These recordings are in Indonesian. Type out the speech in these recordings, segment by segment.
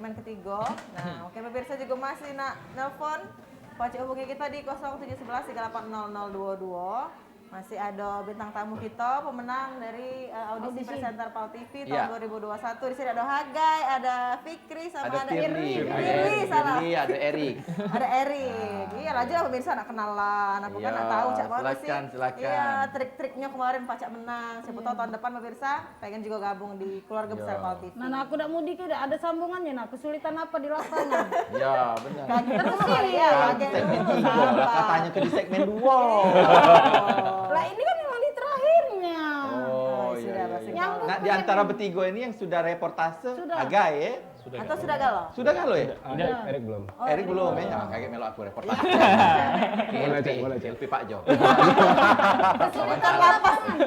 segmen ketiga. Nah, mungkin pemirsa juga masih nak nelpon. Pocok hubungi kita di 0711 380022. Masih ada bintang tamu kita, pemenang dari audisi presenter PAL TV tahun 2021. Di sini ada Hagai, ada Fikri, sama ada Firly. Firly, ada Erik. Ada Erik. Iya, aja pemirsa nak kenalan. Aku kan nak tahu Cak mana sih. Silakan. Iya, trik-triknya kemarin Pacak menang. Siapa tahu tahun depan pemirsa pengen juga gabung di keluarga besar PAL TV. Nah, aku udah mudik udah ada sambungannya. Nah, kesulitan apa di lapangan? Ya, benar. Terus ya, Segmen 3 lah katanya ke di segmen 2. Lah ini kan memang di terakhirnya. Oh, iya. Nyambung Nah, di antara bertiga ini yang sudah reportase, Sudah. Hagai ya? Atau sudah galau? Sudah galau ya? Erik belum. Erik belum ya? Jangan kaget melo aku reportase. Boleh cek. LP Pak Jo. Kesulitan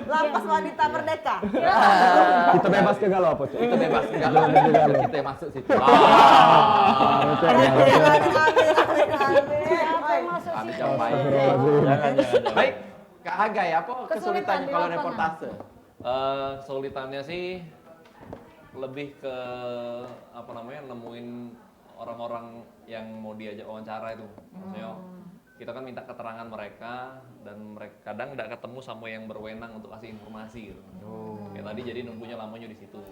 lapas wanita merdeka. Kita bebas ke galau apa, Cek? Kita bebas galau. Kita masuk situ. Kami capai. Baik, Kak Hagai, apa kesulitannya kalau reportase? Kesulitannya sih lebih ke nemuin orang-orang yang mau diajak wawancara itu. Maksudnya kita kan minta keterangan mereka dan mereka kadang nggak ketemu sama yang berwenang untuk kasih informasi gitu. Kayak tadi jadi nunggunya lamanya di situ.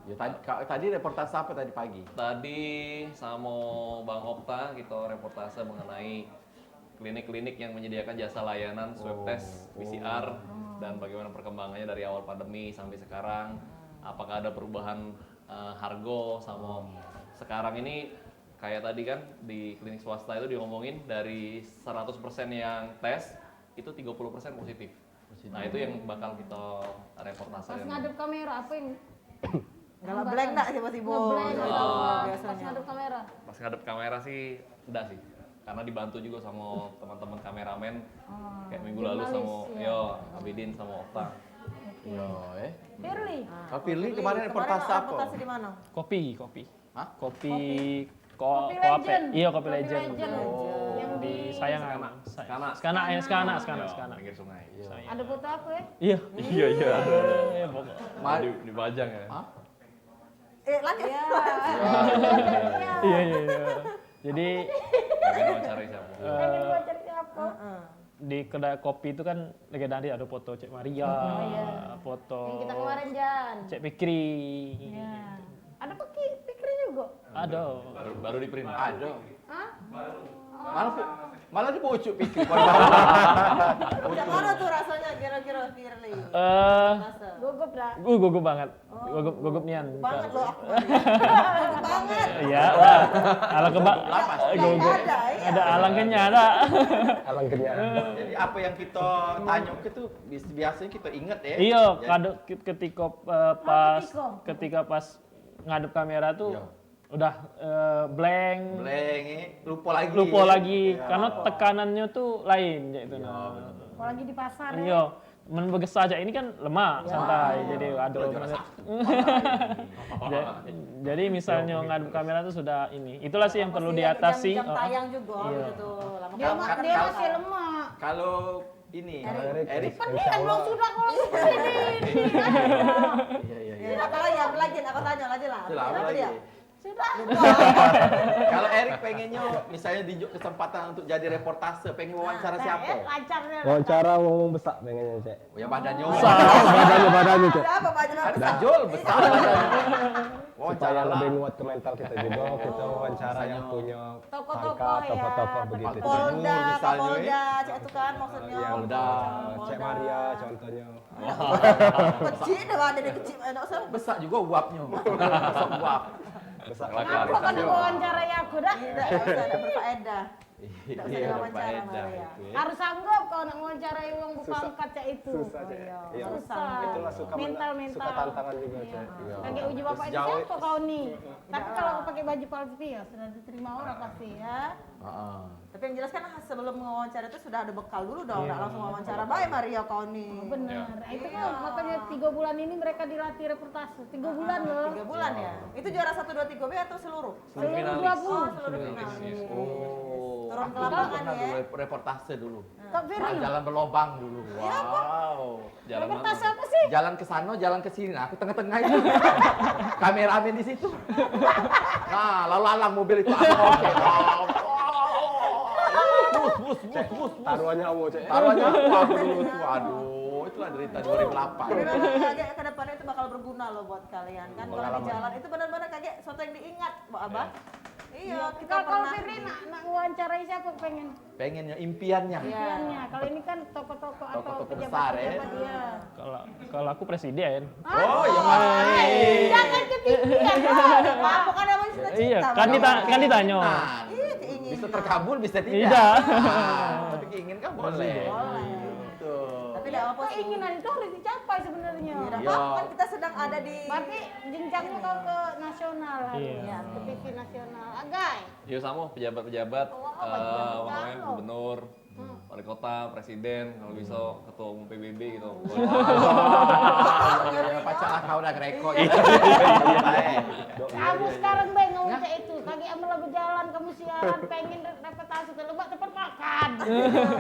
Ya, tadi reportase apa tadi pagi? Tadi sama Bang Okta kita reportase mengenai klinik-klinik yang menyediakan jasa layanan swab test PCR dan bagaimana perkembangannya dari awal pandemi sampai sekarang. Apakah ada perubahan harga sama sekarang ini kayak tadi kan di klinik swasta itu diomongin dari 100% yang tes itu 30% positif. Nah, itu yang bakal kita reportase. Pas ngadep kamera apa yang Galau blank enggak tiba-tiba? ngeblank gitu, pas biasanya. ngadep kamera. Pas ngadep kamera sih enggak sih. Karena dibantu juga sama teman-teman kameramen kayak minggu lalu sama Abidin sama Okta. Firly. Kak Firly kemarin reportase apa? Reportase di mana? Kopi. Hah? Kopi Legend. Iya, Kopi Legend. Yang Di Sayangan. Skana. Pinggir sungai. Ada foto aku ya? Iya. Iya. Dibajang ya. Lanjut. Iya. Jadi Pengen wawancara siapa? Pengen belajar siapa? di kedai kopi itu kan legendaris ada foto Cek Maria, foto Yang kita kemarin Jan. Cek Fikri. Ya. Ada Fikri juga. Ada. Baru di print. Ada. Hah? Malah dipucuk pikir. Macam mana tuh rasanya kira-kira Firly? Gugup dah. Gugup banget. Gugup nian. Banget loh aku. Banget. Iya, lah. Alang kebak. Gugup. Ada alangnya ada. Alang kenyang. Jadi apa yang kita tanya itu biasanya kita ingat ya. Iya, Jadi- kado ketika pas ngadep kamera tuh udah blank. lupa lagi. Karena tekanannya tuh lain ya itu. Apalagi di pasar ya. Iya, menbeges aja ini kan lemak santai, jadi aduh. Jadi misalnya ngadep kamera tuh sudah ini, itulah sih yang perlu diatasi. Jam tayang juga gitu. Dia masih lemak. Kalau ini Erik Kan belum sudah kalau ini. iya. Apa lagi? Aku tanya lagi lah. Apa lagi? Sudah. Kalau Erik pengennya misalnya di kesempatan untuk jadi reportase, pengen wawancara siapa? Lancarnya. Wawancara ngomong besar pengennya, Cek. Ya badannya Badannya, Cek. Siapa baju besar? Dajol besar badannya. Supaya Wawancara lebih nguat ke mental kita juga, kita wawancara yang punya Tokoh-tokoh pangkat, ya. tokoh-tokoh begitu. Cek. Polda, misalnya, Kapolda, cek itu kan maksudnya. Polda, Cek Maria contohnya. Kecil dah ada kecil, enak usah. besar juga uapnya. Besar uap. Kenapa kan wawancarai aku dah? Tidak usah, ada berfaedah. Tidak usah diwawancara Maria. Harus sanggup kalau nak wawancarai yang berpangkat cak itu. Susah, Cek. Iya. Susah. Itulah suka Mental. suka tantangan juga, Cek. Pakai uji bapak ini siapa kau nih? Tapi kalau kau pakai baju palsu ya sudah diterima orang pasti ya. Tapi yang jelas kan sebelum wawancara itu sudah ada bekal dulu dong, nggak langsung wawancara. Baik Maria kau nih. Benar. Itu kan makanya 3 bulan ini mereka dilatih reportase. 3 bulan loh. 3 bulan ya. Itu juara 1, 2, 3 B atau seluruh? Seluruh 20. Oh, seluruh finalis. Turun ke Aku lapangan pernah ya. dulu reportase dulu. Kak Firly, Jalan berlobang dulu. Wow. Jalan mana? reportase apa sih? Jalan ke sana, jalan ke sini. Nah, aku tengah-tengah itu. Kameramen di situ. Nah, lalu lalang mobil itu aku oke. Bus. Taruhannya kamu, Cek. Taruhannya aku dulu tuh. Aduh, itulah derita 2008. Tapi memang kayak ke depannya itu bakal berguna loh buat kalian kan. Kalau di Pengalaman. jalan itu benar-benar kayak sesuatu yang diingat, Mbak Abah. Iya, kita Kalau pernah. Firly nak wawancarai siapa pengen? Pengennya impiannya. Iya. Impiannya. Kalau ini kan tokoh-tokoh atau Tokoh-tokoh besar, ya. pejabat-pejabat dia. Kalau aku presiden. Oh, ya pasti. Jangan ketinggian. Apa kan namanya cita-cita? Iya, Mbak kan Abah? ditanya. Nah, Iya, keinginan. bisa terkabul, bisa tidak. Tidak. Nah, tapi ingin kan boleh. Boleh. Tuh. Tapi tidak apa sih. Keinginan itu harus dicapai sebenarnya. Tidak Iya. apa kan kita sedang ada di Berarti jenjangnya kau ke nasional harus. Iya. Ke TV nasional. Agai. Yuk sama pejabat-pejabat, Oh, pejabat apa namanya, kalau. gubernur, wali kota, presiden, kalau bisa ketua umum PBB gitu. Pacar kau udah greko. Kamu sekarang Bang ngomong kayak itu. Kaki amal berjalan kamu siaran pengen reputasi terlebak cepat makan.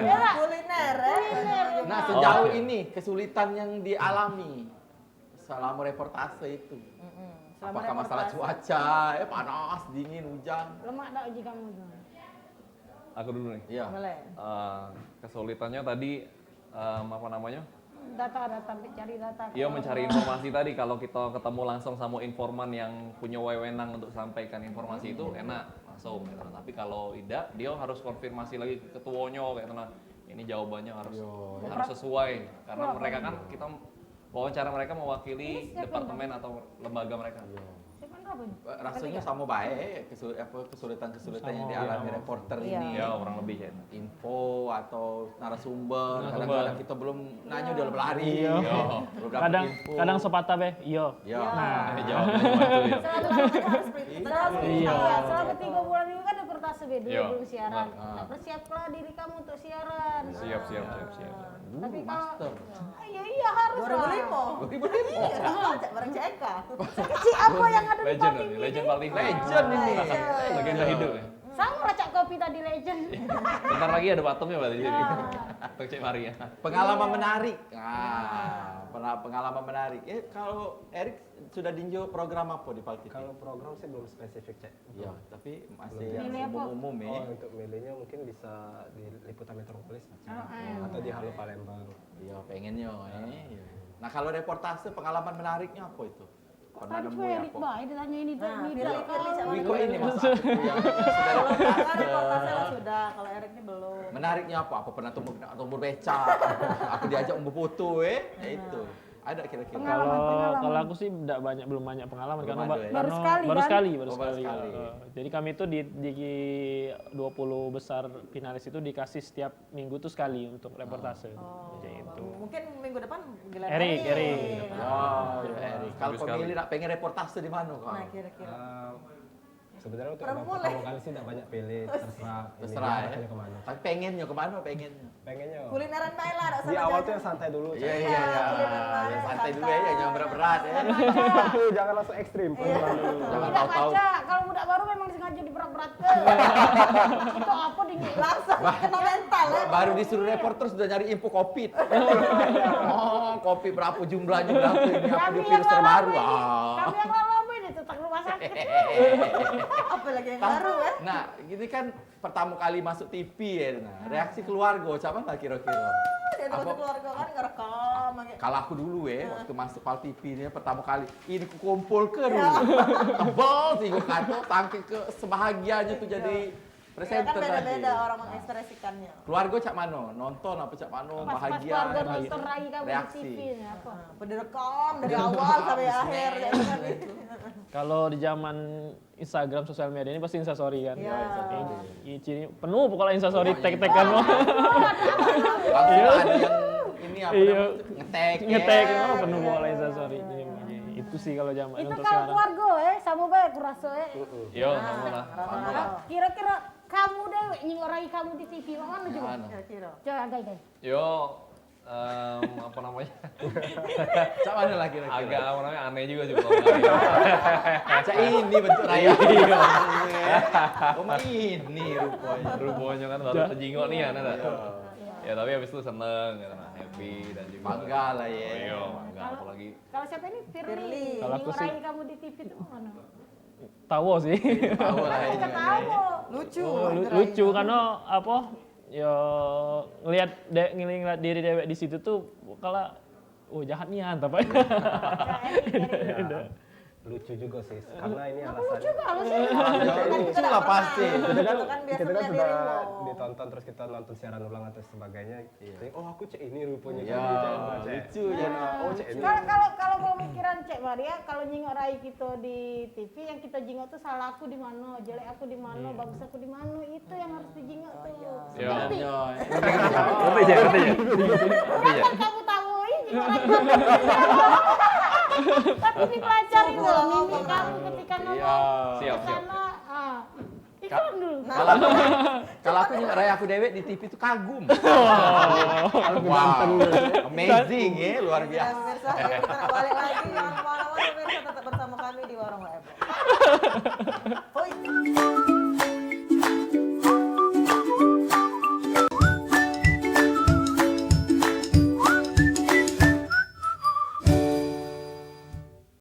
Ya lah. kuliner Kuliner. Nah, sejauh ini kesulitan yang dialami selama reportase itu. Selama Apakah masalah reportase. cuaca, panas, dingin, hujan? Lemak dak uji kamu tuh. Aku dulu nih. Iya. Boleh. Kesulitannya tadi apa namanya? Data cari data. Iya mencari informasi tadi. Kalau kita ketemu langsung sama informan yang punya wewenang untuk sampaikan informasi itu enak langsung. Gitu. Tapi kalau tidak, dia harus konfirmasi lagi ke ketuanya kayak gitu. Nah, ini jawabannya harus sesuai karena mereka kan kita wawancara mereka mewakili departemen atau lembaga mereka. Siapa berapa ini? Rasanya sama baik kesulitan-kesulitan yang dialami reporter ini. Ya kurang lebih ya. Info atau narasumber, kadang-kadang kita belum nanya udah berlari. Iya. Belum dapat Kadang info. kadang sepatah be, iya. Ya. Ini jawabannya cuma itu ya. Selama 3 bulan ini kan reportase dulu Iya. belum siaran. Nah. Nah, persiaplah diri kamu untuk siaran. Siap. Tapi kalau Master. iya harus lah. 2005. 2005. Iya, baca bareng CK. Kecil apa yang ada di Legend Pati ini, ini? legend paling Legend ini. legenda hidup ya. Sama racak kopi tadi legend. Bentar lagi ada batemnya berarti jadi. Untuk Cek Maria. Pengalaman menarik. Pengalaman menarik. Kalau Erik sudah dinjo program apa di Pal TV? Kalau program sih belum spesifik, Cek. Iya, tapi masih Milih yang apa? umum-umum ya. Oh, untuk milihnya mungkin bisa di Liputan Metropolis atau di Halo Palembang. Iya, pengennya. Nah, kalau reportase pengalaman menariknya apa itu? Pernah Tadi nemu cuma ya Erik apa? baik ditanya ini dan Nah, ini. Firly sama Wiko ini masa aku yang sudah Kalau reportase. reportase lah sudah, kalau Erik ini belum. Menariknya apa? Apa pernah tumbuh becak? Aku diajak umbu foto itu. Ada kira-kira. Kalau aku sih belum banyak pengalaman Belum karena ada ya? Baru sekali, baru kan? sekali. Oh, baru sekali. Jadi kami itu di 20 besar finalis itu dikasih setiap minggu tuh sekali untuk reportase. Jadi itu. Mungkin minggu depan giliran Erik. Oh, ya, Erik. Kalau Bagus sekali. pemilih nak pengen reportase di mana kau? Nah, kira-kira. Sebenarnya untuk Perempuan pertama kali sih tidak banyak pilih, terserah. Ini Terserah ya. arahnya kemana. Tapi pengennya kemana pengennya? Pengennya Kulineran baik lah, ada di awal tuh yang santai dulu, Iya, Cek. iya, iya. kulineran baik, Yang santai santai. dulu ya, jangan berat-berat ya. Tapi jangan langsung ekstrim, pelan-pelan dulu. Jangan Tidak tahu-tahu. baca, kalau budak baru memang sengaja diberat-beratkan. Itu apa di langsung kena mental ya. Baru disuruh reporter sudah nyari info COVID. Oh, kopi berapa jumlahnya berapa ini apa Kami dia yang virus terbaru. kami yang lama ini tetap rumah sakit. Apa lagi yang baru ya? Nah, ini kan pertama kali masuk TV ya. Nah, reaksi keluarga siapa nggak kira-kira? Dia Apa? tuh keluarga kan ngerekam aja. Kalau aku dulu waktu masuk Pal TV ini pertama kali, ini ku kumpul ke dulu. Tebal sih gue kata, tangki ke sebahagianya tuh jadi Ya presenter kan tadi. beda-beda orang mengekspresikannya. Keluarga cak mano, nonton apa cak mano, Pas bahagia, keluarga nonton Rai kamu di reaksi. TV ini apa? Direkam dari awal sampai akhir ya kan. Kalau di zaman Instagram sosial media ini pasti Instastory kan. Iya. Ini penuh pokoknya Instastory tag-tag kan. Langsung ada yang ini apa Iya. namanya, ngetek. Ngetek ya. penuh pokoknya Instastory. Jadi, itu sih kalau zaman Itu untuk kalau sekarang. keluarga sama baik kurasa Yo, sama lah. Kira-kira kamu deh nyingorai kamu di TV mana juga? Mana? Kira-kira. Coba guys. Yo, apa namanya? Cak mana lagi Agak apa namanya aneh juga sih kalau Cak ini bentuk raya. Iya. Oh ini rupanya. Rupanya kan baru terjingok nih ya, Nada. Ya tapi habis itu seneng, gitu, nah, happy dan juga Bangga lah Oh, ya. iya, bangga apalagi. Kalau siapa ini? Firly. Firly. Kalau aku sih- Ngeraih kamu di TV itu mana? Tahu sih. Tahu lah Aku ini. nggak tahu. Lucu. Lucu karena apa? Ya ngelihat diri dewek di situ tuh kalau jahat niat apa ya. Ya, lucu juga sih, karena ini Aku alasannya. lucu kalau sih. Lucu lah pasti. Kita kan biasa Kita kan melihat sudah dirimu. ditonton terus kita nonton siaran ulang atau sebagainya. Jadi, oh aku cek ini rupanya. Ya, Cek. lucu ya. Oh cek ini. Kalau mau mikiran Cek Maria, kalau nyingok Rai kita di TV, yang kita jingok tuh salah aku di mana, jelek aku di mana, bagus aku di mana, itu yang harus dijingok tuh. Iya. Ngerti ya? Kan kamu tahu ini jingok Rai. Tapi dipelajari loh, mimik kamu ketika ngomong Siap, ke siap. sana. Iklan dulu. Kalau aku juga raya aku dewek di TV itu kagum. Wow. Amazing ya, luar Ya, biasa. pemirsa, kita balik lagi. Jangan kemana-mana, pemirsa tetap bersama kami di Warung WF.